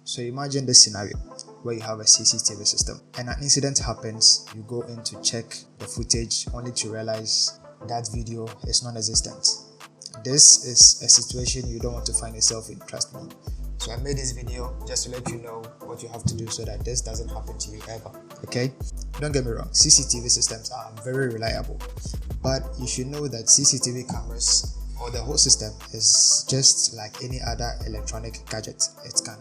So imagine this scenario where you have a CCTV system and an incident happens. You go in to check the footage only to realize that video is non-existent. This is a situation you don't want to find yourself in, trust me. So I made this video just to let you know what you have to do so that this doesn't happen to you ever. Okay, don't get me wrong, CCTV systems are very reliable, but you should know that CCTV cameras or the whole system is just like any other electronic gadget. It can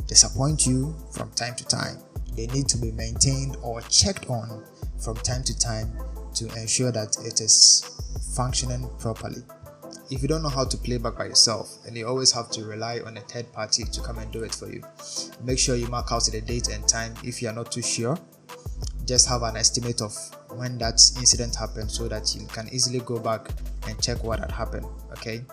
disappoint you from time to time. They need to be maintained or checked on from time to time to ensure that it is functioning properly. If you don't know how to play back by yourself and you always have to rely on a third party to come and do it for you, make sure you mark out the date and time. If you are not too sure, just have an estimate of when that incident happened so that you can easily go back and check what had happened. Okay,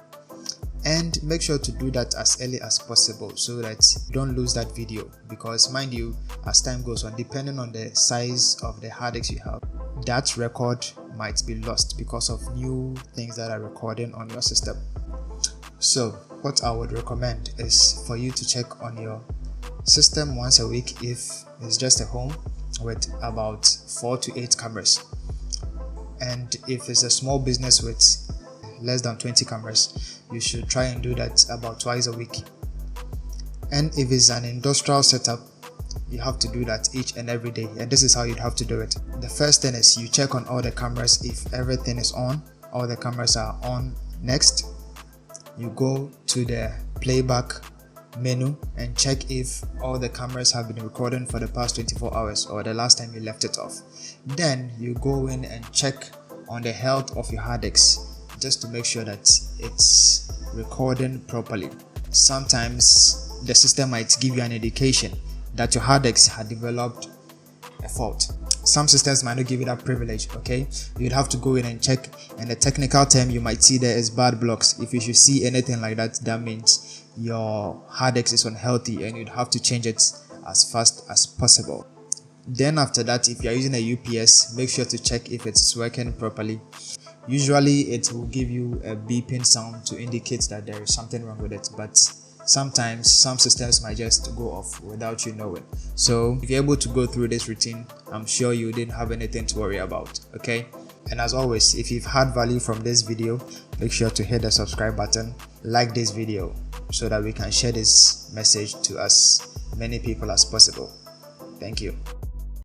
and make sure to do that as early as possible so that you don't lose that video, because mind you, as time goes on, depending on the size of the hard disk you have, that record might be lost because of new things that are recording on your system. So what I would recommend is for you to check on your system once a week if it's just a home with about 4 to 8 cameras, and if it's a small business with less than 20 cameras, you should try and do that about twice a week. And if it's an industrial setup, you have to do that each and every day, and this is how you'd have to do it. The first thing is you check on all the cameras. If everything is on, all the cameras are on. Next, you go to the playback menu and check if all the cameras have been recording for the past 24 hours or the last time you left it off. Then you go in and check on the health of your hard disk just to make sure that it's recording properly. Sometimes the system might give you an indication that your hard disk had developed a fault. Some systems might not give you that privilege. Okay, you'd have to go in and check, and the technical term you might see there is bad blocks. If you should see anything like that, that means your hard disk is unhealthy and you'd have to change it as fast as possible. Then after that, if you're using a UPS, make sure to check if it's working properly. Usually it will give you a beeping sound to indicate that there is something wrong with it, but sometimes some systems might just go off without you knowing. So if you're able to go through this routine, I'm sure you didn't have anything to worry about. Okay, and as always, if you've had value from this video, make sure to hit the subscribe button, like this video so that we can share this message to as many people as possible. Thank you.